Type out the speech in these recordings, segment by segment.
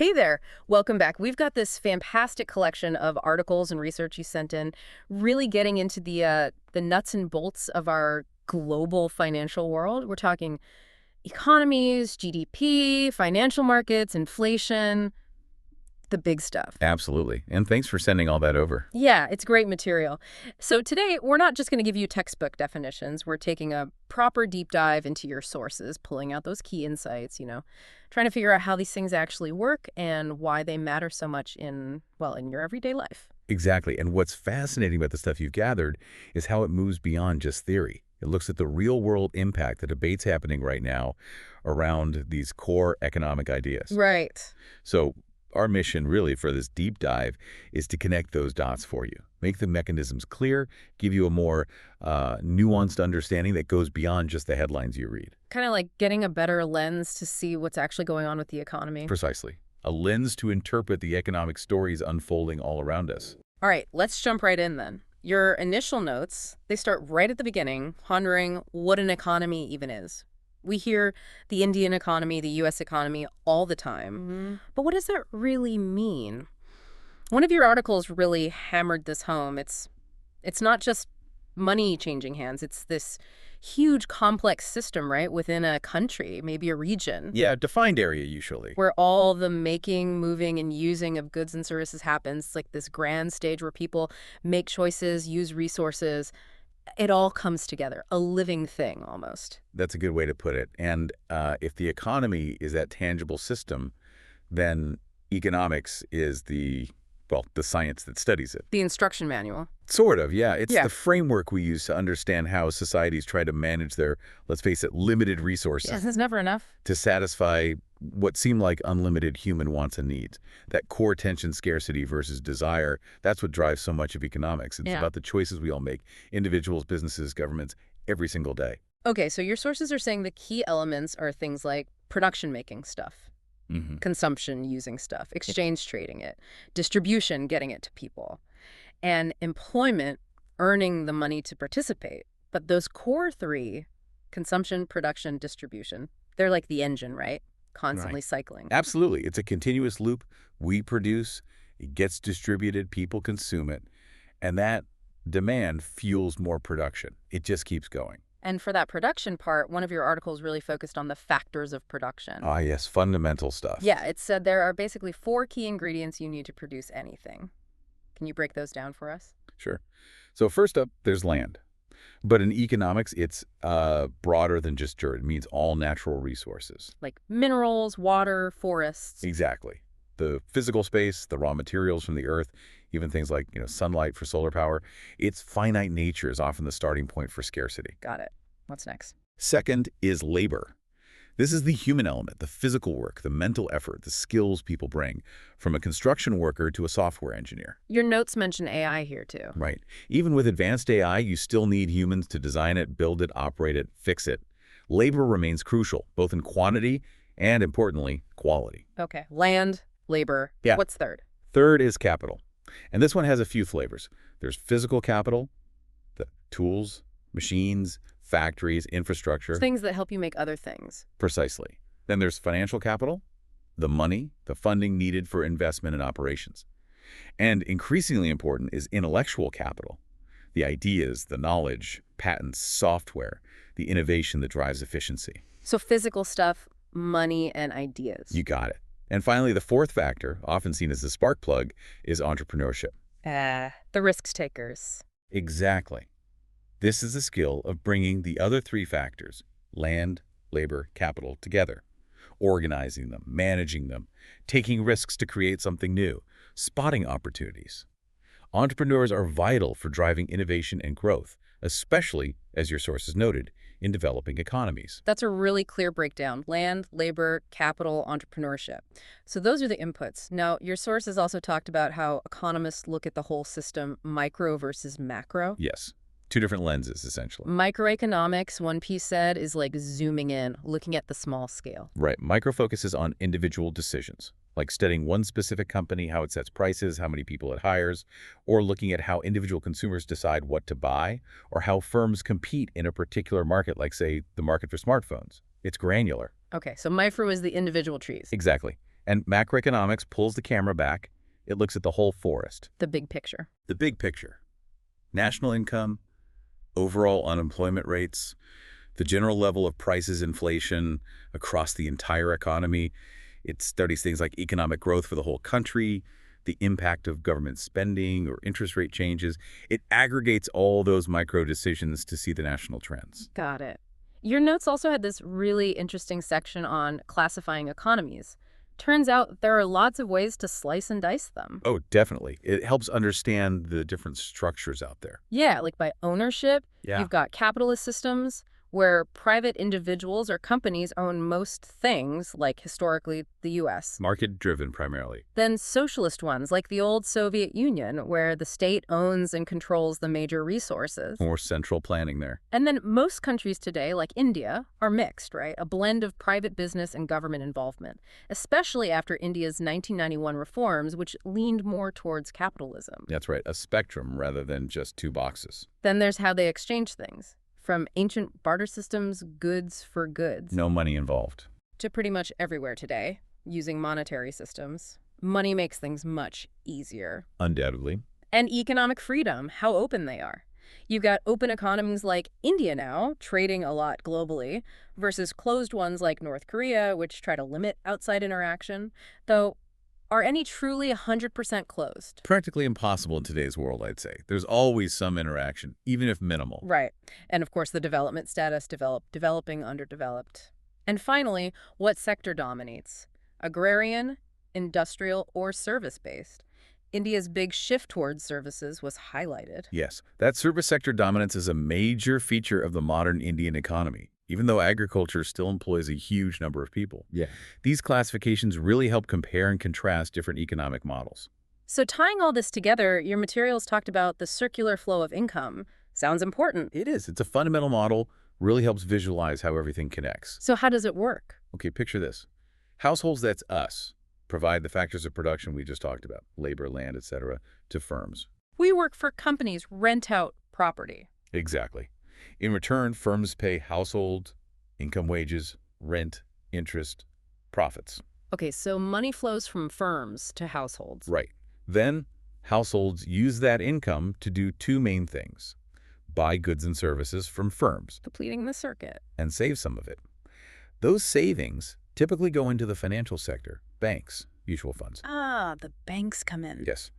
Hey there. Welcome back. We've got this fantastic collection of articles and research you sent in, really getting into the nuts and bolts of our global financial world. We're talking economies, GDP, financial markets, inflation, the big stuff. Absolutely. And thanks for sending all that over. Yeah, it's great material. So today, we're not just going to give you textbook definitions. We're taking a proper deep dive into your sources, pulling out those key insights, trying to figure out how these things actually work and why they matter so much in your everyday life. Exactly. And what's fascinating about the stuff you've gathered is how it moves beyond just theory. It looks at the real-world impact, the debates happening right now around these core economic ideas. Right. So our mission really for this deep dive is to connect those dots for you, make the mechanisms clear, give you a more nuanced understanding that goes beyond just the headlines you read. Kind of like getting a better lens to see what's actually going on with the economy. Precisely. A lens to interpret the economic stories unfolding all around us. All right, let's jump right in then. Your initial notes, they start right at the beginning, pondering what an economy even is. We hear the Indian economy, the U.S. economy all the time. But what does that really mean? One of your articles really hammered this home. It's not just money changing hands. It's this huge complex system, right, within a country, maybe a region, Yeah, defined area usually. where all the making, moving, and using of goods and services happens. It's like this grand stage where people make choices, use resources. It all comes together, a living thing almost. That's a good way to put it. And if the economy is that tangible system, then economics is the science that studies it. The instruction manual. Sort of, yeah. It's Yeah. the framework we use to understand how societies try to manage their, let's face it, limited resources Yes, it's never enough. to satisfy what seem like unlimited human wants and needs. That core tension, scarcity versus desire, that's what drives so much of economics. It's Yeah. about the choices we all make, individuals, businesses, governments, every single day. Okay, so your sources are saying the key elements are things like production making stuff, consumption using stuff, exchange trading it, distribution getting it to people, and employment earning the money to participate. But those core three, consumption, production, distribution, they're like the engine, right? Constantly cycling. Absolutely. It's a continuous loop. We produce, it gets distributed, people consume it, and that demand fuels more production. It just keeps going. And for that production part, one of your articles really focused on the factors of production. Ah, yes, fundamental stuff. Yeah, it said there are basically four key ingredients you need to produce anything. Can you break those down for us? Sure. So first up, there's land. But in economics, it's broader than just dirt. It means all natural resources. Like minerals, water, forests. Exactly. The physical space, the raw materials from the earth, even things like sunlight for solar power. Its finite nature is often the starting point for scarcity. Got it. What's next? Second is labor. This is the human element, the physical work, the mental effort, the skills people bring, from a construction worker to a software engineer. Your notes mention AI here too. Right. Even with advanced AI, you still need humans to design it, build it, operate it, fix it. Labor remains crucial, both in quantity and, importantly, quality. Okay. Land, labor. Yeah. What's third? Third is capital. And this one has a few flavors. There's physical capital, the tools, machines, factories, infrastructure. Things that help you make other things. Precisely. Then there's financial capital, the money, the funding needed for investment and operations. And increasingly important is intellectual capital, the ideas, the knowledge, patents, software, the innovation that drives efficiency. So physical stuff, money, and ideas. You got it. And finally, the fourth factor, often seen as the spark plug, is entrepreneurship. The risk takers. Exactly. This is the skill of bringing the other three factors, land, labor, capital, together, organizing them, managing them, taking risks to create something new, spotting opportunities. Entrepreneurs are vital for driving innovation and growth, especially, as your sources noted, in developing economies. That's a really clear breakdown. Land, labor, capital, entrepreneurship. So those are the inputs. Now, your sources also talked about how economists look at the whole system, micro versus macro. Yes, two different lenses, essentially. Microeconomics, one piece said, is like zooming in, looking at the small scale. Right. Micro focuses on individual decisions, like studying one specific company, how it sets prices, how many people it hires, or looking at how individual consumers decide what to buy, or how firms compete in a particular market, like, say, the market for smartphones. It's granular. Okay, so micro is the individual trees. Exactly. And macroeconomics pulls the camera back. It looks at the whole forest. The big picture. The big picture. National income, overall unemployment rates, the general level of prices inflation across the entire economy. It studies things like economic growth for the whole country, the impact of government spending or interest rate changes. It aggregates all those micro decisions to see the national trends. Got it. Your notes also had this really interesting section on classifying economies. Turns out there are lots of ways to slice and dice them. Oh, definitely. It helps understand the different structures out there. Yeah, like by ownership, Yeah. you've got capitalist systems where private individuals or companies own most things, like historically the U.S. Market-driven primarily. Then socialist ones, like the old Soviet Union, where the state owns and controls the major resources. More central planning there. And then most countries today, like India, are mixed, right? A blend of private business and government involvement, especially after India's 1991 reforms, which leaned more towards capitalism. That's right, a spectrum rather than just two boxes. Then there's how they exchange things, from ancient barter systems, goods for goods, No money involved. to pretty much everywhere today, using monetary systems. Money makes things much easier. Undoubtedly. And economic freedom, how open they are. You've got open economies like India now, trading a lot globally, versus closed ones like North Korea, which try to limit outside interaction. Though, are any truly 100% closed? Practically impossible in today's world, I'd say. There's always some interaction, even if minimal. Right. And of course, the development status, developing, underdeveloped. And finally, what sector dominates? Agrarian, industrial, or service-based? India's big shift towards services was highlighted. Yes, that service sector dominance is a major feature of the modern Indian economy, even though agriculture still employs a huge number of people. Yeah. These classifications really help compare and contrast different economic models. So tying all this together, your materials talked about the circular flow of income. Sounds important. It is. It's a fundamental model, really helps visualize how everything connects. So how does it work? Okay, picture this. Households, that's us, provide the factors of production we just talked about, labor, land, etc., to firms. We work for companies, rent out property. Exactly. In return, firms pay household, income wages, rent, interest, profits. Okay, so money flows from firms to households. Right. Then, households use that income to do two main things. Buy goods and services from firms Completing the circuit. and save some of it. Those savings typically go into the financial sector, banks, mutual funds. Ah, the banks come in. Yes.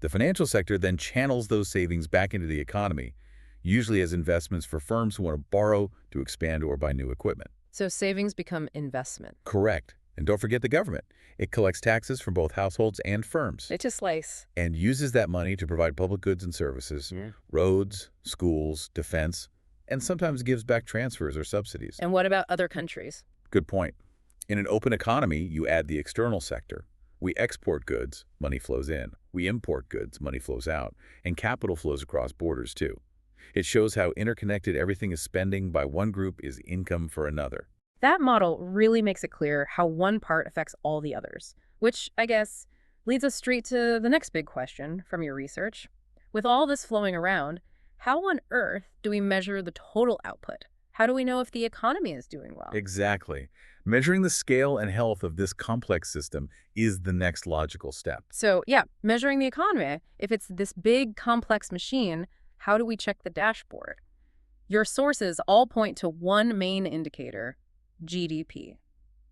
The financial sector then channels those savings back into the economy, usually as investments for firms who want to borrow to expand or buy new equipment. So savings become investment. Correct. And don't forget the government. It collects taxes from both households and firms It's a slice. and uses that money to provide public goods and services, roads, schools, defense, and sometimes gives back transfers or subsidies. And what about other countries? Good point. In an open economy, you add the external sector. We export goods, money flows in. We import goods, money flows out. And capital flows across borders, too. It shows how interconnected everything is. Spending by one group is income for another. That model really makes it clear how one part affects all the others, which, I guess, leads us straight to the next big question from your research. With all this flowing around, how on earth do we measure the total output? How do we know if the economy is doing well? Exactly. Measuring the scale and health of this complex system is the next logical step. So, yeah, measuring the economy, if it's this big, complex machine, how do we check the dashboard? Your sources all point to one main indicator, GDP,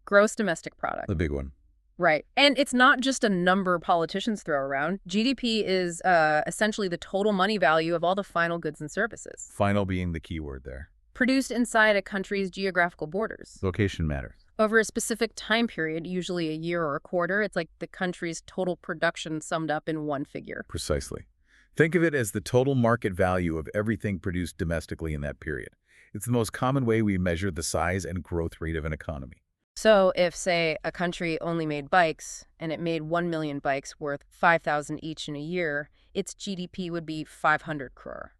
gross domestic product. The big one. Right. And it's not just a number politicians throw around. GDP is essentially the total money value of all the final goods and services Final being the key word there. produced inside a country's geographical borders. Location matters. Over a specific time period, usually a year or a quarter, it's like the country's total production summed up in one figure. Precisely. Think of it as the total market value of everything produced domestically in that period. It's the most common way we measure the size and growth rate of an economy. So if, say, a country only made bikes and it made 1 million bikes worth 5,000 each in a year, its GDP would be 500 crore.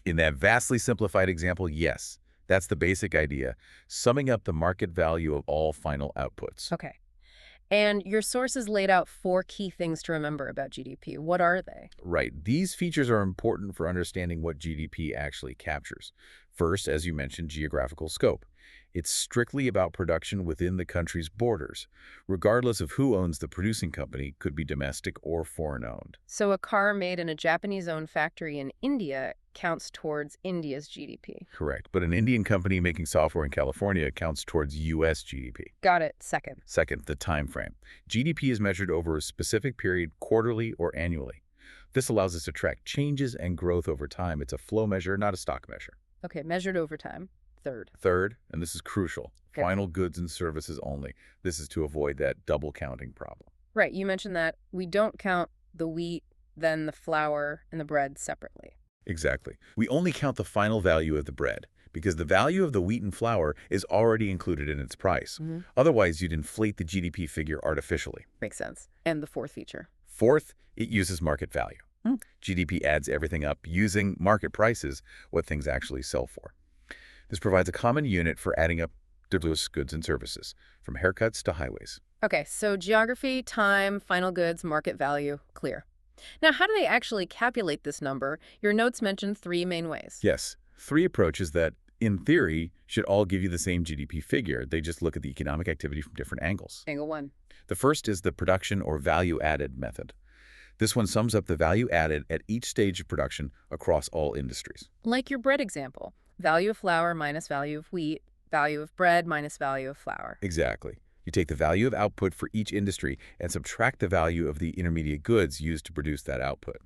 In that vastly simplified example, yes, that's the basic idea, summing up the market value of all final outputs. Okay. And your sources laid out 4 key things to remember about GDP. What are they? Right. These features are important for understanding what GDP actually captures. First, as you mentioned, geographical scope. It's strictly about production within the country's borders, regardless of who owns the producing company, could be domestic or foreign-owned. So a car made in a Japanese-owned factory in India counts towards India's GDP. Correct. But an Indian company making software in California counts towards U.S. GDP. Got it. Second. Second, the time frame. GDP is measured over a specific period, quarterly or annually. This allows us to track changes and growth over time. It's a flow measure, not a stock measure. Okay, measured over time. Third. Third, and this is crucial, Okay. final goods and services only. This is to avoid that double counting problem. Right, you mentioned that we don't count the wheat, then the flour, and the bread separately. Exactly. We only count the final value of the bread because the value of the wheat and flour is already included in its price. Otherwise, you'd inflate the GDP figure artificially. Makes sense. And the fourth feature. Fourth, it uses market value. GDP adds everything up using market prices, what things actually sell for. This provides a common unit for adding up diverse goods and services, from haircuts to highways. Okay, so geography, time, final goods, market value, clear. Now, how do they actually calculate this number? Your notes mentioned three main ways. Yes, three approaches that, in theory, should all give you the same GDP figure. They just look at the economic activity from different angles. Angle one. The first is the production or value-added method. This one sums up the value added at each stage of production across all industries. Like your bread example. Value of flour minus value of wheat, value of bread minus value of flour. Exactly. You take the value of output for each industry and subtract the value of the intermediate goods used to produce that output.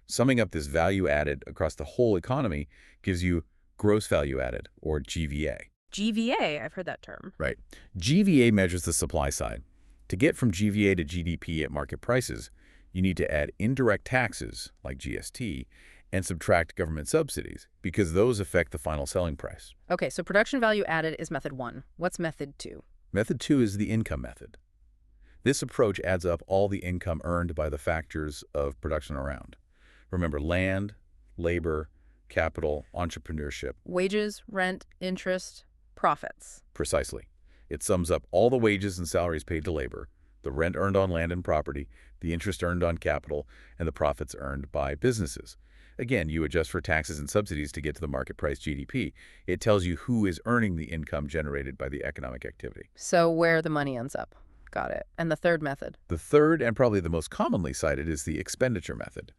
Summing up this value added across the whole economy gives you gross value added, or GVA. GVA, I've heard that term. Right. GVA measures the supply side. To get from GVA to GDP at market prices, you need to add indirect taxes, like GST, and subtract government subsidies, because those affect the final selling price. Okay, so production value added is method one. What's method two? Method two is the income method. This approach adds up all the income earned by the factors of production around. Remember, land, labor, capital, entrepreneurship. Wages, rent, interest, profits. Precisely. It sums up all the wages and salaries paid to labor, the rent earned on land and property, the interest earned on capital, and the profits earned by businesses. Again, you adjust for taxes and subsidies to get to the market price GDP. It tells you who is earning the income generated by the economic activity. So where the money ends up. Got it. And the third method? The third, and probably the most commonly cited, is the expenditure method.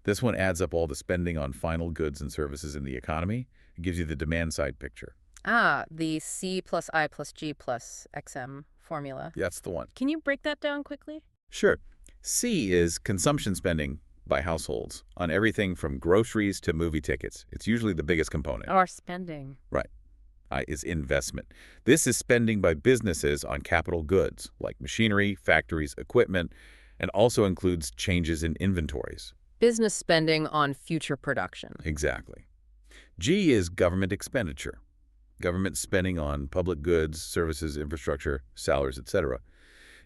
This one adds up all the spending on final goods and services in the economy and gives you the demand side picture. Ah, the C plus I plus G plus XM formula. That's the one. Can you break that down quickly? Sure. C is consumption spending by households on everything from groceries to movie tickets. It's usually the biggest component. Or spending. Right. I is investment. This is spending by businesses on capital goods like machinery, factories, equipment, and also includes changes in inventories. Business spending on future production. Exactly. G is government expenditure. Government spending on public goods, services, infrastructure, salaries, etc.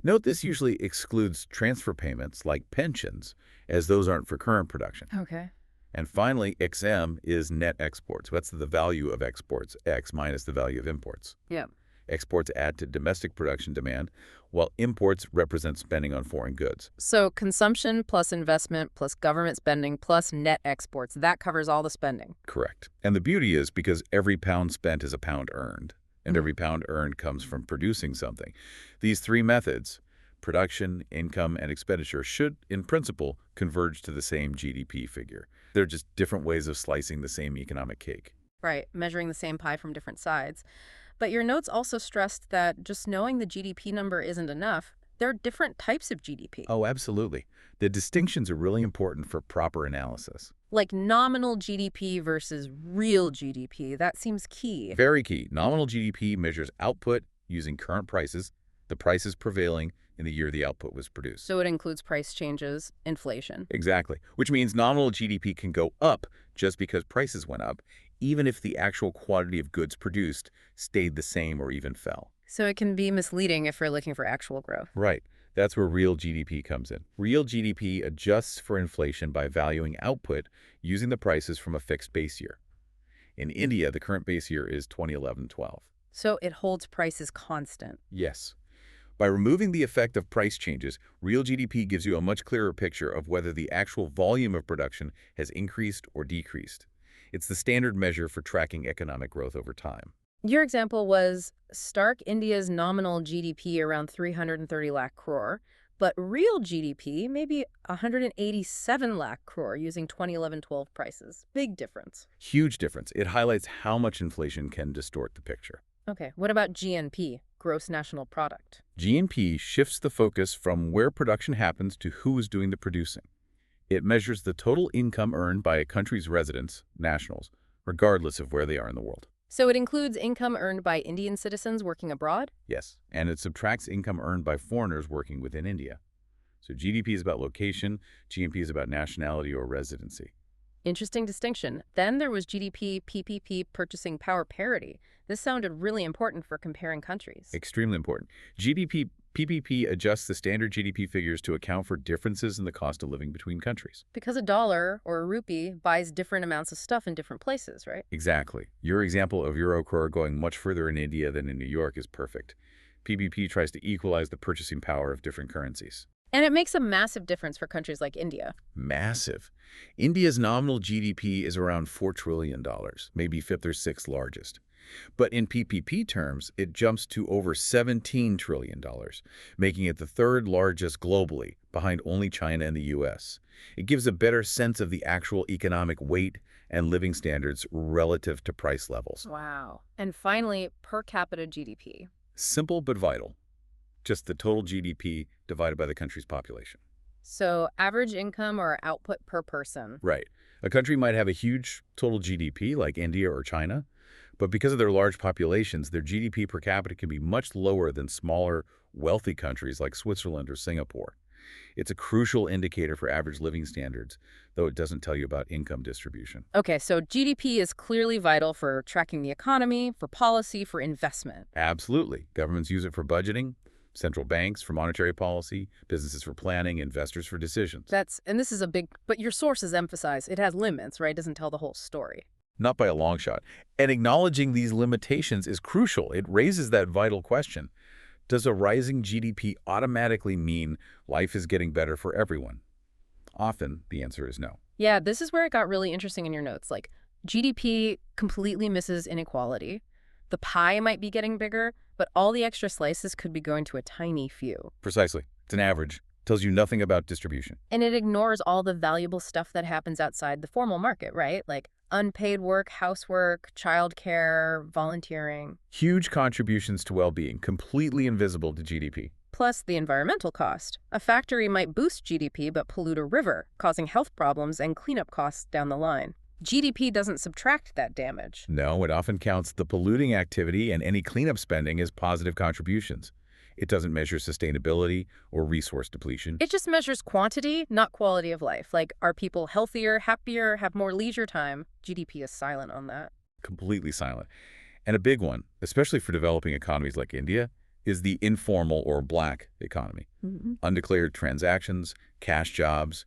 Note this usually excludes transfer payments like pensions, as those aren't for current production. Okay. And finally, XM is net exports. That's the value of exports, X minus the value of imports. Yep. Exports add to domestic production demand, while imports represent spending on foreign goods. So consumption plus investment plus government spending plus net exports, that covers all the spending. Correct. And the beauty is because every pound spent is a pound earned, and every pound earned comes from producing something. These three methods, production, income, and expenditure, should, in principle, converge to the same GDP figure. They're just different ways of slicing the same economic cake. Right, measuring the same pie from different sides. But your notes also stressed that just knowing the GDP number isn't enough. There are different types of GDP. Oh, absolutely. The distinctions are really important for proper analysis. Like nominal GDP versus real GDP. That seems key. Very key. Nominal GDP measures output using current prices, the prices prevailing in the year the output was produced. So it includes price changes, inflation. Exactly. Which means nominal GDP can go up just because prices went up, even if the actual quantity of goods produced stayed the same or even fell. So it can be misleading if we're looking for actual growth. Right. That's where real GDP comes in. Real GDP adjusts for inflation by valuing output using the prices from a fixed base year. In India, the current base year is 2011-12. So it holds prices constant. Yes. By removing the effect of price changes, real GDP gives you a much clearer picture of whether the actual volume of production has increased or decreased. It's the standard measure for tracking economic growth over time. Your example was Stark India's nominal GDP around 330 lakh crore, but real GDP maybe 187 lakh crore using 2011-12 prices. Big difference. Huge difference. It highlights how much inflation can distort the picture. Okay, what about GNP, gross national product? GNP shifts the focus from where production happens to who is doing the producing. It measures the total income earned by a country's residents, nationals, regardless of where they are in the world. So it includes income earned by Indian citizens working abroad? Yes, and it subtracts income earned by foreigners working within India. So GDP is about location, GNP is about nationality or residency. Interesting distinction. Then there was GDP, PPP, purchasing power parity. This sounded really important for comparing countries. Extremely important. GDP PPP adjusts the standard GDP figures to account for differences in the cost of living between countries. Because a dollar or a rupee buys different amounts of stuff in different places, right? Exactly. Your example of euro crore going much further in India than in New York is perfect. PPP tries to equalize the purchasing power of different currencies. And it makes a massive difference for countries like India. Massive. India's nominal GDP is around $4 trillion, maybe fifth or sixth largest. But in PPP terms, it jumps to over $17 trillion, making it the third largest globally, behind only China and the US. It gives a better sense of the actual economic weight and living standards relative to price levels. Wow. And finally, per capita GDP. Simple but vital. Just the total GDP divided by the country's population. So average income or output per person. Right. A country might have a huge total GDP like India or China, but because of their large populations, their GDP per capita can be much lower than smaller, wealthy countries like Switzerland or Singapore. It's a crucial indicator for average living standards, though it doesn't tell you about income distribution. Okay, so GDP is clearly vital for tracking the economy, for policy, for investment. Absolutely. Governments use it for budgeting, central banks for monetary policy, businesses for planning, investors for decisions. And this is a big, but your sources emphasize it has limits, right? It doesn't tell the whole story. Not by a long shot. And acknowledging these limitations is crucial. It raises that vital question. Does a rising GDP automatically mean life is getting better for everyone? Often, the answer is no. Yeah, this is where it got really interesting in your notes. Like, GDP completely misses inequality. The pie might be getting bigger, but all the extra slices could be going to a tiny few. Precisely. It's an average. Tells you nothing about distribution. And it ignores all the valuable stuff that happens outside the formal market, right? Like unpaid work, housework, childcare, volunteering. Huge contributions to well-being, completely invisible to GDP. Plus the environmental cost. A factory might boost GDP but pollute a river, causing health problems and cleanup costs down the line. GDP doesn't subtract that damage. No, it often counts the polluting activity and any cleanup spending as positive contributions. It doesn't measure sustainability or resource depletion. It just measures quantity, not quality of life. Like, are people healthier, happier, have more leisure time? GDP is silent on that. Completely silent. And a big one, especially for developing economies like India, is the informal or black economy. Undeclared transactions, cash jobs.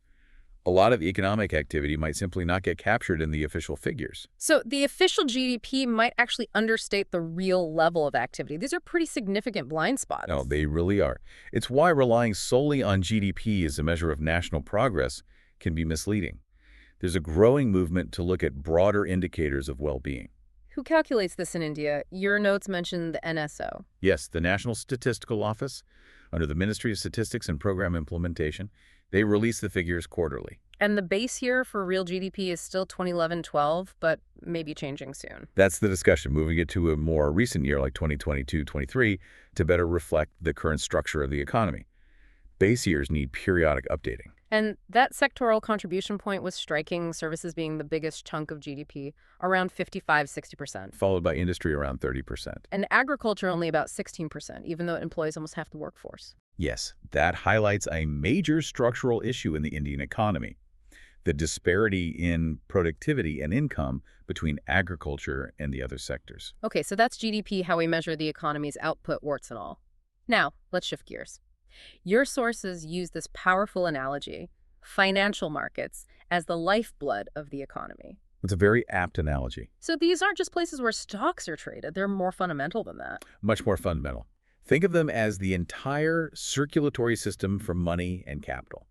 A lot of economic activity might simply not get captured in the official figures. So the official GDP might actually understate the real level of activity. These are pretty significant blind spots. No, they really are. It's why relying solely on GDP as a measure of national progress can be misleading. There's a growing movement to look at broader indicators of well-being. Who calculates this in India? Your notes mention the NSO. Yes, the National Statistical Office, under the Ministry of Statistics and Program Implementation, they release the figures quarterly. And the base year for real GDP is still 2011-12, but maybe changing soon. That's the discussion, moving it to a more recent year like 2022-23 to better reflect the current structure of the economy. Base years need periodic updating. And that sectoral contribution point was striking, services being the biggest chunk of GDP, around 55–60%. Followed by industry around 30%. And agriculture only about 16%, even though it employs almost half the workforce. Yes, that highlights a major structural issue in the Indian economy. The disparity in productivity and income between agriculture and the other sectors. Okay, so that's GDP, how we measure the economy's output, warts and all. Now, let's shift gears. Your sources use this powerful analogy, financial markets, as the lifeblood of the economy. It's a very apt analogy. So these aren't just places where stocks are traded. They're more fundamental than that. Much more fundamental. Think of them as the entire circulatory system for money and capital.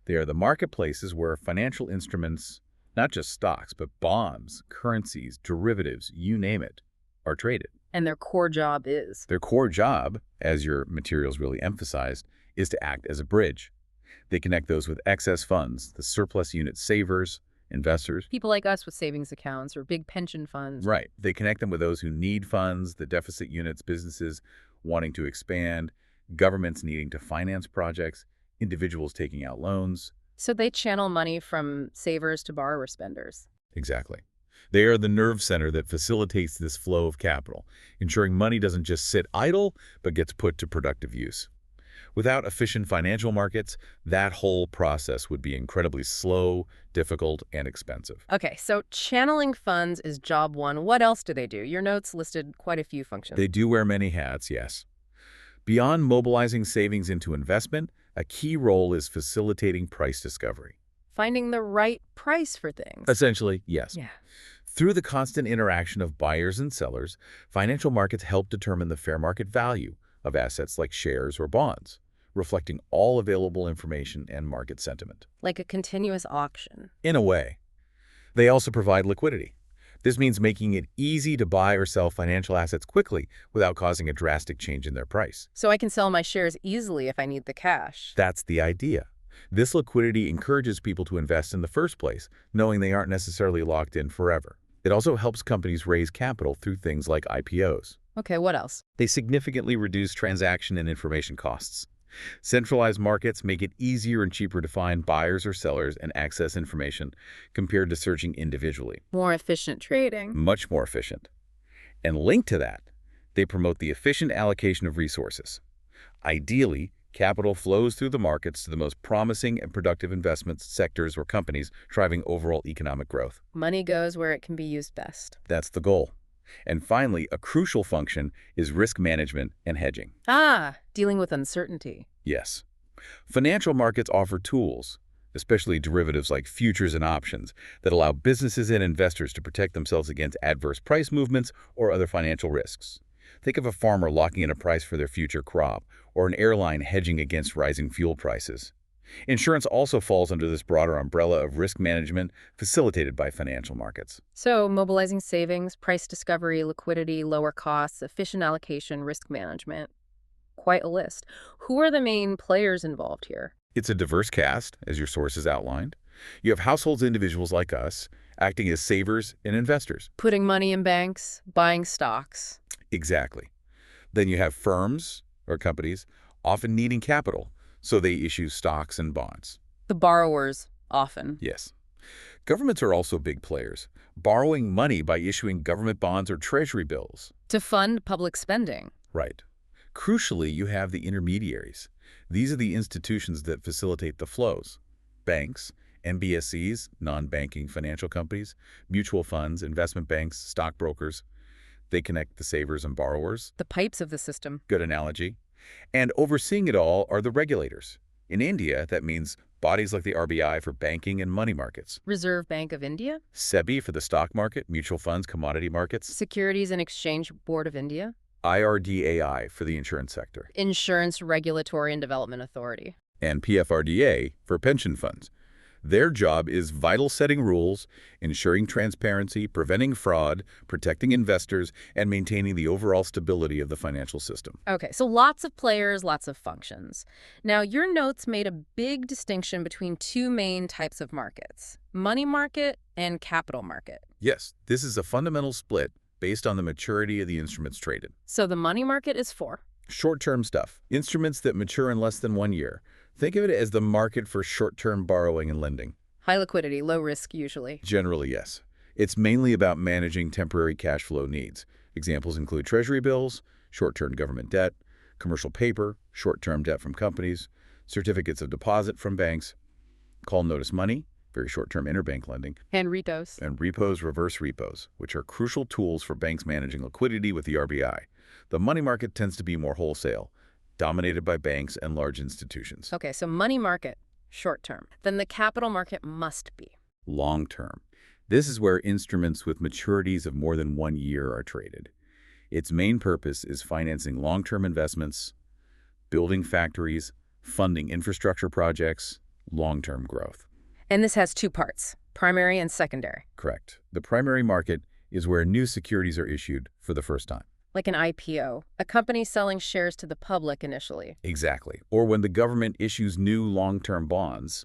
They are the marketplaces where financial instruments, not just stocks, but bonds, currencies, derivatives, you name it, are traded. And their core job is? Their core job, as your materials really emphasized, is to act as a bridge. They connect those with excess funds, the surplus unit savers, investors. People like us with savings accounts or big pension funds. Right. They connect them with those who need funds, the deficit units, businesses wanting to expand, governments needing to finance projects, individuals taking out loans. So they channel money from savers to borrower spenders. Exactly. They are the nerve center that facilitates this flow of capital, ensuring money doesn't just sit idle, but gets put to productive use. Without efficient financial markets, that whole process would be incredibly slow, difficult, and expensive. Okay, so channeling funds is job one. What else do they do? Your notes listed quite a few functions. They do wear many hats, yes. Beyond mobilizing savings into investment, a key role is facilitating price discovery. Finding the right price for things. Essentially, yes. Yeah. Through the constant interaction of buyers and sellers, financial markets help determine the fair market value of assets like shares or bonds, reflecting all available information and market sentiment. Like a continuous auction. In a way. They also provide liquidity. This means making it easy to buy or sell financial assets quickly without causing a drastic change in their price. So I can sell my shares easily if I need the cash. That's the idea. This liquidity encourages people to invest in the first place, knowing they aren't necessarily locked in forever. It also helps companies raise capital through things like IPOs. Okay, what else? They significantly reduce transaction and information costs. Centralized markets make it easier and cheaper to find buyers or sellers and access information compared to searching individually. More efficient trading. Much more efficient. And linked to that, they promote the efficient allocation of resources. Ideally, capital flows through the markets to the most promising and productive investments, sectors, or companies driving overall economic growth. Money goes where it can be used best. That's the goal. And finally, a crucial function is risk management and hedging. Dealing with uncertainty. Yes. Financial markets offer tools, especially derivatives like futures and options, that allow businesses and investors to protect themselves against adverse price movements or other financial risks. Think of a farmer locking in a price for their future crop, or an airline hedging against rising fuel prices. Insurance also falls under this broader umbrella of risk management facilitated by financial markets. So mobilizing savings, price discovery, liquidity, lower costs, efficient allocation, risk management. Quite a list. Who are the main players involved here? It's a diverse cast, as your sources outlined. You have households, individuals like us, acting as savers and investors. Putting money in banks, buying stocks. Exactly. Then you have firms or companies often needing capital, so they issue stocks and bonds. The borrowers, often. Yes. Governments are also big players, borrowing money by issuing government bonds or treasury bills. To fund public spending. Right. Crucially, you have the intermediaries. These are the institutions that facilitate the flows. Banks, NBSCs, non-banking financial companies, mutual funds, investment banks, stockbrokers. They connect the savers and borrowers. The pipes of the system. Good analogy. And overseeing it all are the regulators. In India, that means bodies like the RBI for banking and money markets. Reserve Bank of India. SEBI for the stock market, mutual funds, commodity markets. Securities and Exchange Board of India. IRDAI for the insurance sector. Insurance Regulatory and Development Authority. And PFRDA for pension funds. Their job is vital setting rules, ensuring transparency, preventing fraud, protecting investors, and maintaining the overall stability of the financial system. Okay, so lots of players, lots of functions. Now, your notes made a big distinction between two main types of markets, money market and capital market. Yes, this is a fundamental split based on the maturity of the instruments traded. So the money market is for? Short-term stuff, instruments that mature in less than 1 year. Think of it as the market for short-term borrowing and lending. High liquidity, low risk usually. Generally, yes. It's mainly about managing temporary cash flow needs. Examples include treasury bills, short-term government debt, commercial paper, short-term debt from companies, certificates of deposit from banks, call notice money, very short-term interbank lending, And repos. and repos, reverse repos, which are crucial tools for banks managing liquidity with the RBI. The money market tends to be more wholesale, dominated by banks and large institutions. Okay, so money market, short term. Then the capital market must be. Long term. This is where instruments with maturities of more than 1 year are traded. Its main purpose is financing long-term investments, building factories, funding infrastructure projects, long-term growth. And this has two parts, primary and secondary. Correct. The primary market is where new securities are issued for the first time. Like an IPO, a company selling shares to the public initially. Exactly. Or when the government issues new long-term bonds,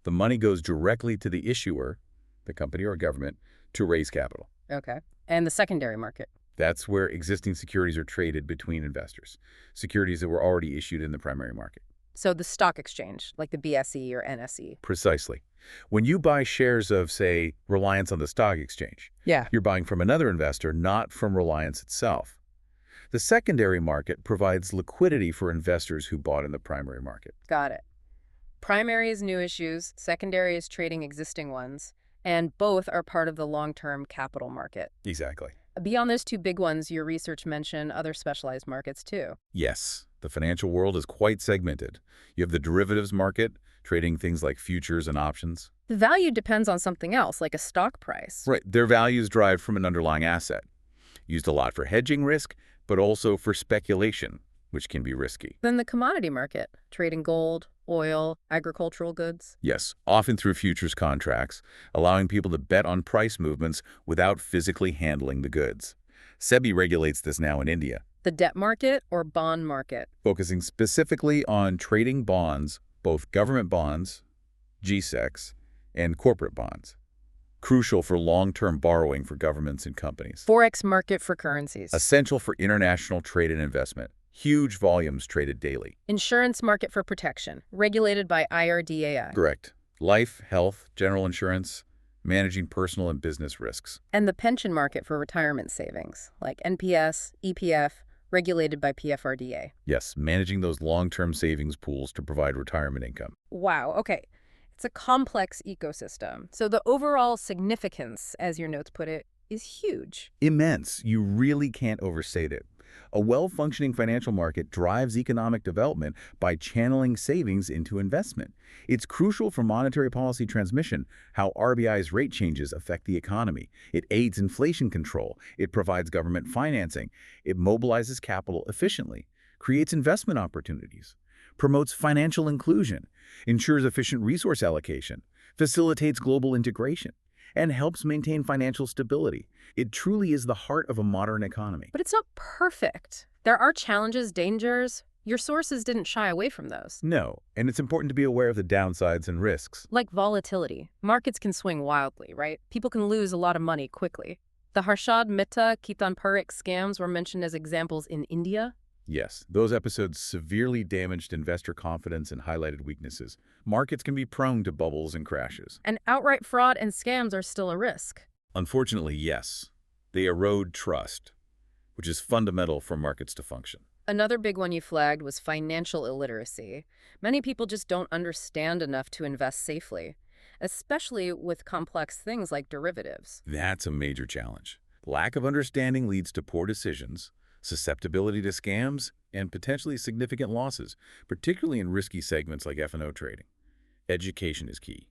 the money goes directly to the issuer, the company or government, to raise capital. Okay. And the secondary market. That's where existing securities are traded between investors, securities that were already issued in the primary market. So the stock exchange, like the BSE or NSE. Precisely. When you buy shares of, say, Reliance on the stock exchange, Yeah. you're buying from another investor, not from Reliance itself. The secondary market provides liquidity for investors who bought in the primary market. Got it. Primary is new issues, secondary is trading existing ones, and both are part of the long-term capital market. Exactly. Beyond those two big ones, your research mentioned other specialized markets too. Yes, the financial world is quite segmented. You have the derivatives market, trading things like futures and options. The value depends on something else, like a stock price. Right, their value is derived from an underlying asset. Used a lot for hedging risk, but also for speculation, which can be risky. Then the commodity market, trading gold, oil, agricultural goods. Yes, often through futures contracts, allowing people to bet on price movements without physically handling the goods. SEBI regulates this now in India, The debt market or bond market. focusing specifically on trading bonds, both government bonds, GSECs, and corporate bonds, crucial for long-term borrowing for governments and companies. Forex market for currencies. Essential for international trade and investment. Huge volumes traded daily. Insurance market for protection, regulated by IRDAI. Correct. Life, health, general insurance, managing personal and business risks. And the pension market for retirement savings, like NPS, EPF, regulated by PFRDA. Yes, managing those long-term savings pools to provide retirement income. Wow, okay. It's a complex ecosystem. So the overall significance, as your notes put it, is huge. Immense. You really can't overstate it. A well-functioning financial market drives economic development by channeling savings into investment. It's crucial for monetary policy transmission, how RBI's rate changes affect the economy. It aids inflation control. It provides government financing. It mobilizes capital efficiently, creates investment opportunities, promotes financial inclusion, ensures efficient resource allocation, facilitates global integration, and helps maintain financial stability. It truly is the heart of a modern economy. But it's not perfect. There are challenges, dangers. Your sources didn't shy away from those. No, and it's important to be aware of the downsides and risks. Like volatility. Markets can swing wildly, right? People can lose a lot of money quickly. The Harshad Mehta Kitan Parikh scams were mentioned as examples in India. Yes, those episodes severely damaged investor confidence and highlighted weaknesses. Markets can be prone to bubbles and crashes. And outright fraud and scams are still a risk. Unfortunately, yes. They erode trust, which is fundamental for markets to function. Another big one you flagged was financial illiteracy. Many people just don't understand enough to invest safely, especially with complex things like derivatives. That's a major challenge. Lack of understanding leads to poor decisions, susceptibility to scams, and potentially significant losses, particularly in risky segments like F&O trading. Education is key.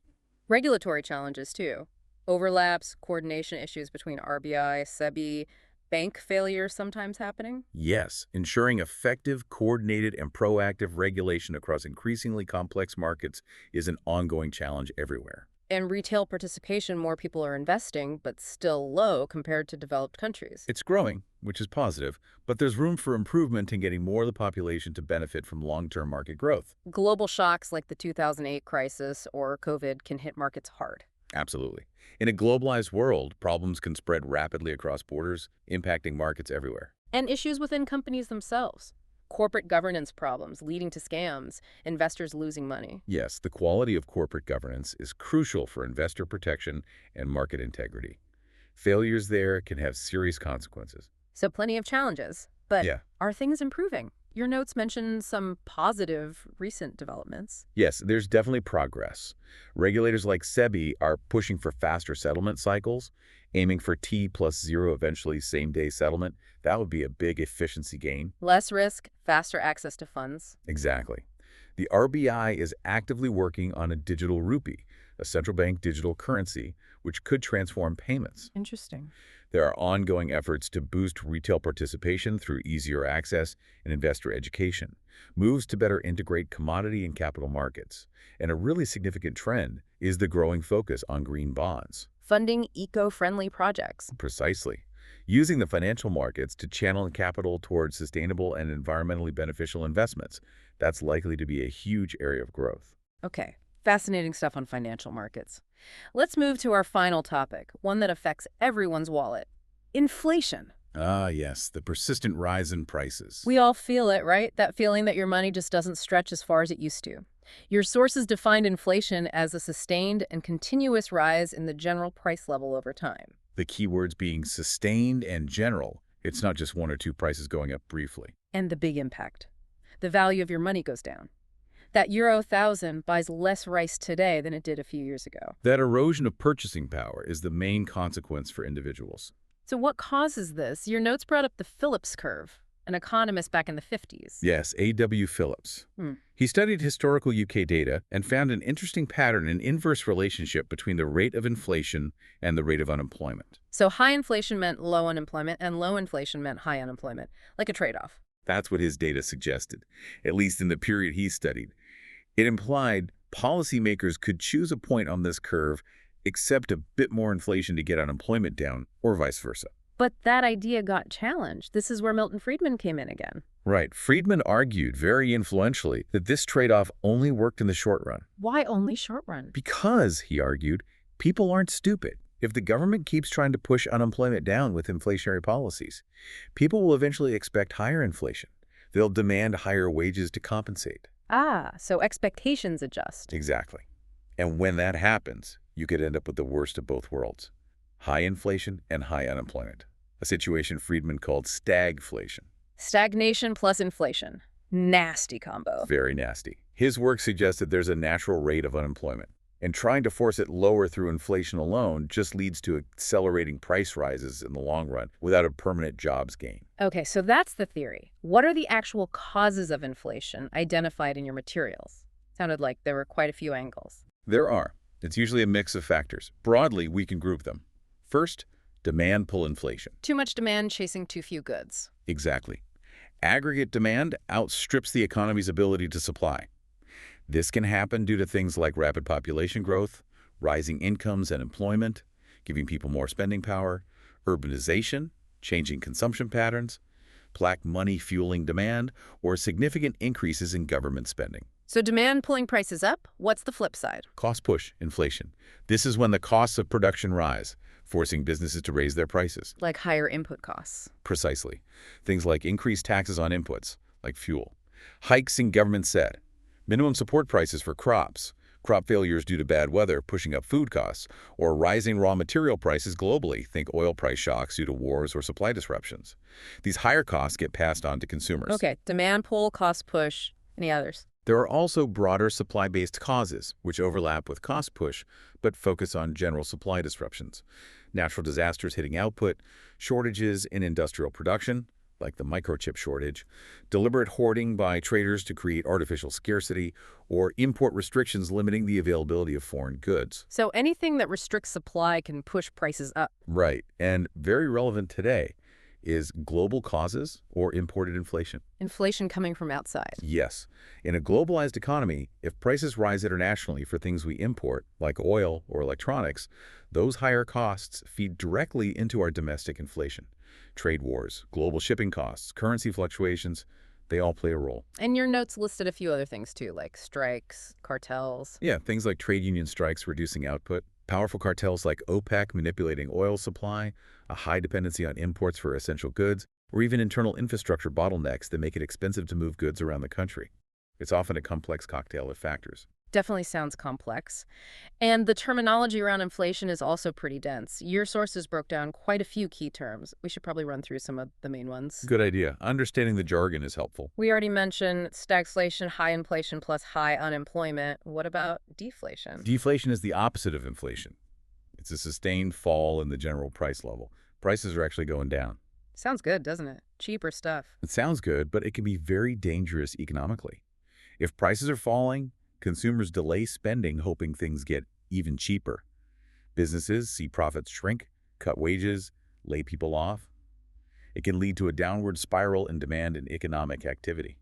Regulatory challenges, too. Overlaps, coordination issues between RBI, SEBI, bank failure sometimes happening. Yes, ensuring effective, coordinated, and proactive regulation across increasingly complex markets is an ongoing challenge everywhere. And retail participation, more people are investing, but still low compared to developed countries. It's growing, which is positive, but there's room for improvement in getting more of the population to benefit from long-term market growth. Global shocks like the 2008 crisis or COVID can hit markets hard. Absolutely. In a globalized world, problems can spread rapidly across borders, impacting markets everywhere. And issues within companies themselves. Corporate governance problems leading to scams, investors losing money. Yes, the quality of corporate governance is crucial for investor protection and market integrity. Failures there can have serious consequences. So plenty of challenges. But Yeah. are things improving? Your notes mention some positive recent developments. Yes, there's definitely progress. Regulators like SEBI are pushing for faster settlement cycles, aiming for T+0 eventually same-day settlement. That would be a big efficiency gain. Less risk, faster access to funds. Exactly. The RBI is actively working on a digital rupee, a central bank digital currency, which could transform payments. Interesting. There are ongoing efforts to boost retail participation through easier access and investor education, moves to better integrate commodity and capital markets, and a really significant trend is the growing focus on green bonds, funding eco-friendly projects. Precisely. Using the financial markets to channel capital towards sustainable and environmentally beneficial investments. That's likely to be a huge area of growth. Okay, fascinating stuff on financial markets. Let's move to our final topic, one that affects everyone's wallet. Inflation. Ah, yes, the persistent rise in prices. We all feel it, right? That feeling that your money just doesn't stretch as far as it used to. Your sources defined inflation as a sustained and continuous rise in the general price level over time. The keywords being sustained and general. It's not just one or two prices going up briefly. And the big impact. The value of your money goes down. That Euro 1,000 buys less rice today than it did a few years ago. That erosion of purchasing power is the main consequence for individuals. So what causes this? Your notes brought up the Phillips curve, an economist back in the 50s. Yes, A.W. Phillips. He studied historical UK data and found an interesting pattern, an inverse relationship between the rate of inflation and the rate of unemployment. So high inflation meant low unemployment, and low inflation meant high unemployment, like a trade-off. That's what his data suggested, at least in the period he studied. It implied policymakers could choose a point on this curve, accept a bit more inflation to get unemployment down, or vice versa. But that idea got challenged. This is where Milton Friedman came in again. Right. Friedman argued very influentially that this trade-off only worked in the short run. Why only short run? Because, he argued, people aren't stupid. If the government keeps trying to push unemployment down with inflationary policies, people will eventually expect higher inflation. They'll demand higher wages to compensate. Ah, so expectations adjust. Exactly. And when that happens, you could end up with the worst of both worlds. High inflation and high unemployment. A situation Friedman called stagflation. Stagnation plus inflation. Nasty combo. Very nasty. His work suggested there's a natural rate of unemployment, and trying to force it lower through inflation alone just leads to accelerating price rises in the long run without a permanent jobs gain. Okay, so that's the theory. What are the actual causes of inflation identified in your materials? Sounded like there were quite a few angles. There are. It's usually a mix of factors. Broadly, we can group them. First, demand pull inflation. Too much demand chasing too few goods. Exactly. Aggregate demand outstrips the economy's ability to supply. This can happen due to things like rapid population growth, rising incomes and employment, giving people more spending power, urbanization, changing consumption patterns, black money fueling demand, or significant increases in government spending. So demand pulling prices up? What's the flip side? Cost push inflation. This is when the costs of production rise, forcing businesses to raise their prices. Like higher input costs. Precisely. Things like increased taxes on inputs, like fuel, hikes in government set, minimum support prices for crops, crop failures due to bad weather pushing up food costs, or rising raw material prices globally, think oil price shocks due to wars or supply disruptions. These higher costs get passed on to consumers. Okay, demand pull, cost push. Any others? There are also broader supply-based causes, which overlap with cost push, but focus on general supply disruptions. Natural disasters hitting output, shortages in industrial production, like the microchip shortage, deliberate hoarding by traders to create artificial scarcity, or import restrictions limiting the availability of foreign goods. So anything that restricts supply can push prices up. Right, and very relevant today is global causes or imported inflation. Inflation coming from outside. Yes. In a globalized economy, if prices rise internationally for things we import, like oil or electronics, those higher costs feed directly into our domestic inflation. Trade wars, global shipping costs, currency fluctuations, they all play a role. And your notes listed a few other things too, like strikes, cartels. Yeah, things like trade union strikes reducing output, powerful cartels like OPEC manipulating oil supply, a high dependency on imports for essential goods, or even internal infrastructure bottlenecks that make it expensive to move goods around the country. It's often a complex cocktail of factors. Definitely sounds complex. And the terminology around inflation is also pretty dense. Your sources broke down quite a few key terms. We should probably run through some of the main ones. Good idea. Understanding the jargon is helpful. We already mentioned stagflation, high inflation plus high unemployment. What about deflation? Deflation is the opposite of inflation. It's a sustained fall in the general price level. Prices are actually going down. Sounds good, doesn't it? Cheaper stuff. It sounds good, but it can be very dangerous economically. If prices are falling, consumers delay spending hoping things get even cheaper. Businesses see profits shrink, cut wages, lay people off. It can lead to a downward spiral in demand and economic activity.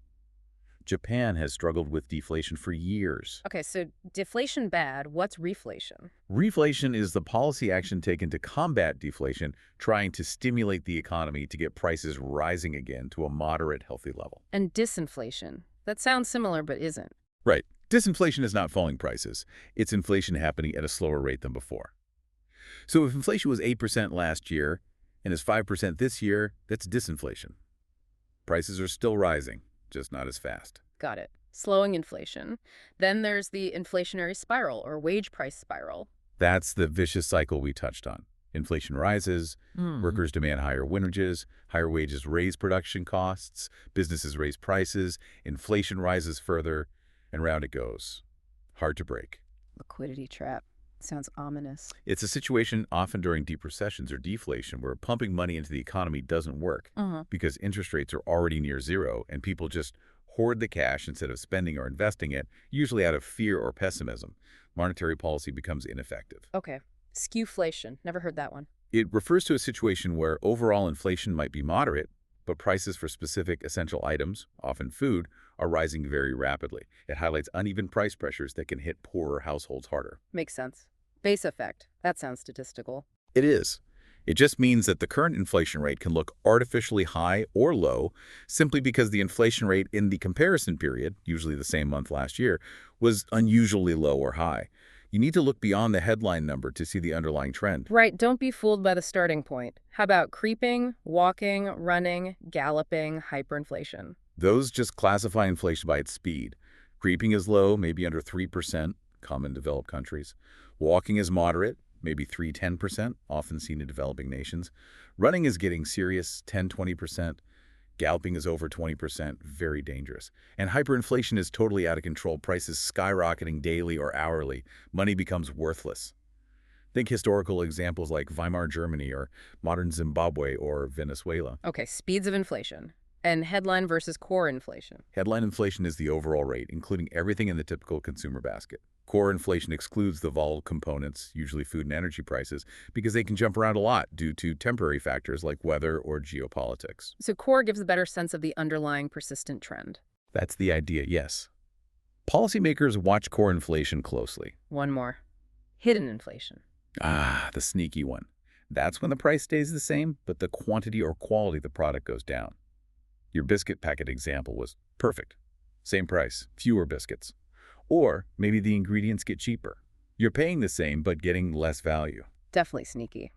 Japan has struggled with deflation for years. Okay, so deflation bad. What's reflation? Reflation is the policy action taken to combat deflation, trying to stimulate the economy to get prices rising again to a moderate, healthy level. And disinflation. That sounds similar but isn't. Right. Disinflation is not falling prices. It's inflation happening at a slower rate than before. So if inflation was 8% last year and is 5% this year, that's disinflation. Prices are still rising, just not as fast. Got it. Slowing inflation. Then there's the inflationary spiral or wage price spiral. That's the vicious cycle we touched on. Inflation rises, workers demand higher wages raise production costs, businesses raise prices, inflation rises further, and round it goes. Hard to break. Liquidity trap. Sounds ominous. It's a situation often during deep recessions or deflation where pumping money into the economy doesn't work because interest rates are already near zero and people just hoard the cash instead of spending or investing it, usually out of fear or pessimism. Monetary policy becomes ineffective. Okay. Skewflation. Never heard that one. It refers to a situation where overall inflation might be moderate, but prices for specific essential items, often food, are rising very rapidly. It highlights uneven price pressures that can hit poorer households harder. Makes sense. Base effect. That sounds statistical. It is. It just means that the current inflation rate can look artificially high or low simply because the inflation rate in the comparison period, usually the same month last year, was unusually low or high. You need to look beyond the headline number to see the underlying trend. Right. Don't be fooled by the starting point. How about creeping, walking, running, galloping, hyperinflation? Those just classify inflation by its speed. Creeping is low, maybe under 3%, common in developed countries. Walking is moderate, maybe 3–10%, often seen in developing nations. Running is getting serious, 10–20%. Galloping is over 20%, very dangerous. And hyperinflation is totally out of control, prices skyrocketing daily or hourly. Money becomes worthless. Think historical examples like Weimar Germany or modern Zimbabwe or Venezuela. Okay, speeds of inflation. And headline versus core inflation. Headline inflation is the overall rate, including everything in the typical consumer basket. Core inflation excludes the volatile components, usually food and energy prices, because they can jump around a lot due to temporary factors like weather or geopolitics. So core gives a better sense of the underlying persistent trend. That's the idea, yes. Policymakers watch core inflation closely. One more. Hidden inflation. Ah, the sneaky one. That's when the price stays the same, but the quantity or quality of the product goes down. Your biscuit packet example was perfect. Same price, fewer biscuits. Or maybe the ingredients get cheaper. You're paying the same, but getting less value. Definitely sneaky.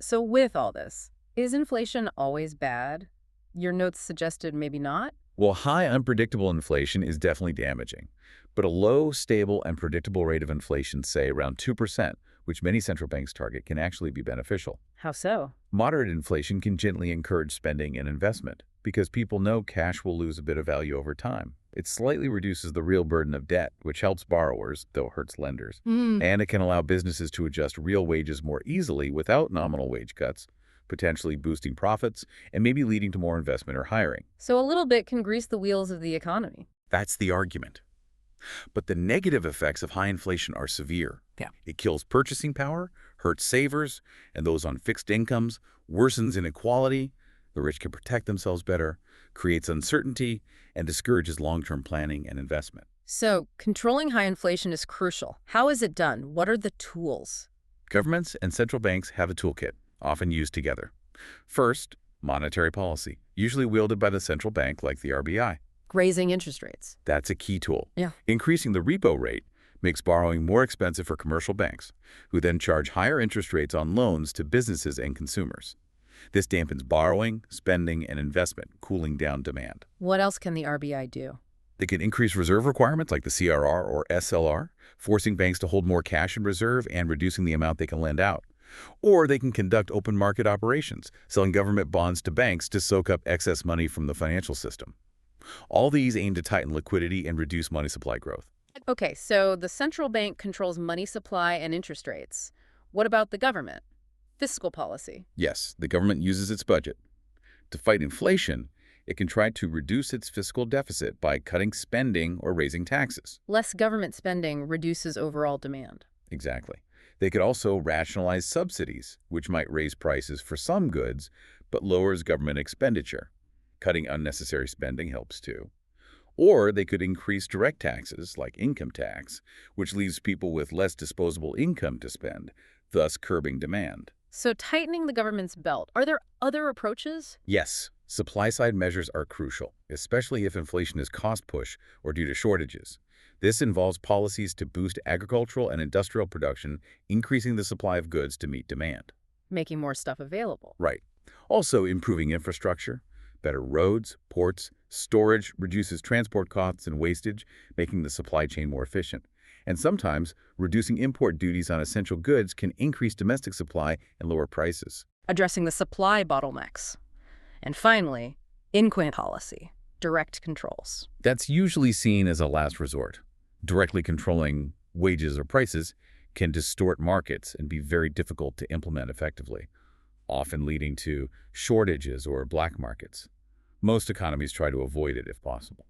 So with all this, is inflation always bad? Your notes suggested maybe not? Well, high, unpredictable inflation is definitely damaging. But a low, stable, and predictable rate of inflation, say around 2%, which many central banks target, can actually be beneficial. How so? Moderate inflation can gently encourage spending and investment because people know cash will lose a bit of value over time. It slightly reduces the real burden of debt, which helps borrowers, though hurts lenders. And it can allow businesses to adjust real wages more easily without nominal wage cuts, potentially boosting profits and maybe leading to more investment or hiring. So a little bit can grease the wheels of the economy. That's the argument. But the negative effects of high inflation are severe. Yeah. It kills purchasing power, hurts savers, and those on fixed incomes, worsens inequality, the rich can protect themselves better, creates uncertainty, and discourages long-term planning and investment. So controlling high inflation is crucial. How is it done? What are the tools? Governments and central banks have a toolkit, often used together. First, monetary policy, usually wielded by the central bank like the RBI. Raising interest rates. That's a key tool. Yeah. Increasing the repo rate makes borrowing more expensive for commercial banks, who then charge higher interest rates on loans to businesses and consumers. This dampens borrowing, spending, and investment, cooling down demand. What else can the RBI do? They can increase reserve requirements like the CRR or SLR, forcing banks to hold more cash in reserve and reducing the amount they can lend out. Or they can conduct open market operations, selling government bonds to banks to soak up excess money from the financial system. All these aim to tighten liquidity and reduce money supply growth. Okay, so the central bank controls money supply and interest rates. What about the government? Fiscal policy. Yes, the government uses its budget. To fight inflation, it can try to reduce its fiscal deficit by cutting spending or raising taxes. Less government spending reduces overall demand. Exactly. They could also rationalize subsidies, which might raise prices for some goods, but lowers government expenditure. Cutting unnecessary spending helps too. Or they could increase direct taxes, like income tax, which leaves people with less disposable income to spend, thus curbing demand. So tightening the government's belt. Are there other approaches? Yes, supply-side measures are crucial, especially if inflation is cost-push or due to shortages. This involves policies to boost agricultural and industrial production, increasing the supply of goods to meet demand. Making more stuff available. Right. Also, improving infrastructure, better roads, ports, storage reduces transport costs and wastage, making the supply chain more efficient. And sometimes, reducing import duties on essential goods can increase domestic supply and lower prices. Addressing the supply bottlenecks. And finally, in-quant policy. Direct controls. That's usually seen as a last resort. Directly controlling wages or prices can distort markets and be very difficult to implement effectively, often leading to shortages or black markets. Most economies try to avoid it if possible.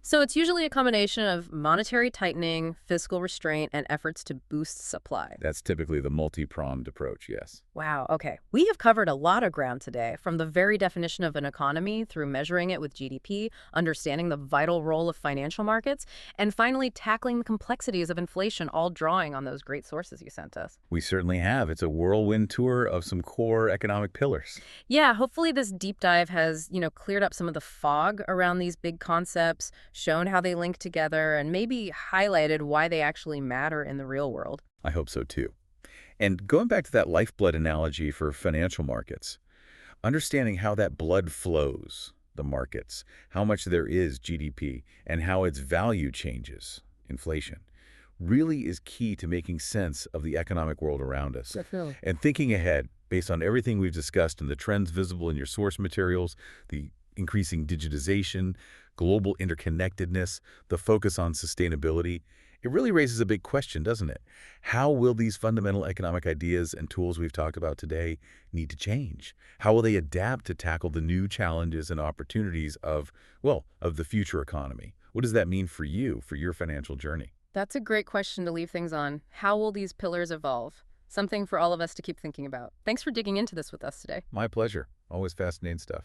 So it's usually a combination of monetary tightening, fiscal restraint, and efforts to boost supply. That's typically the multi-pronged approach, yes. Wow, okay. We have covered a lot of ground today, from the very definition of an economy through measuring it with GDP, understanding the vital role of financial markets, and finally tackling the complexities of inflation, all drawing on those great sources you sent us. We certainly have. It's a whirlwind tour of some core economic pillars. Yeah, hopefully this deep dive has, cleared up some of the fog around these big concepts, shown how they link together, and maybe highlighted why they actually matter in the real world. I hope so too. And going back to that lifeblood analogy for financial markets, understanding how that blood flows, the markets, how much there is GDP, and how its value changes, inflation, really is key to making sense of the economic world around us. Definitely. And thinking ahead, based on everything we've discussed and the trends visible in your source materials, the increasing digitization, global interconnectedness, the focus on sustainability, it really raises a big question, doesn't it? How will these fundamental economic ideas and tools we've talked about today need to change? How will they adapt to tackle the new challenges and opportunities of the future economy? What does that mean for you, for your financial journey? That's a great question to leave things on. How will these pillars evolve? Something for all of us to keep thinking about. Thanks for digging into this with us today. My pleasure. Always fascinating stuff.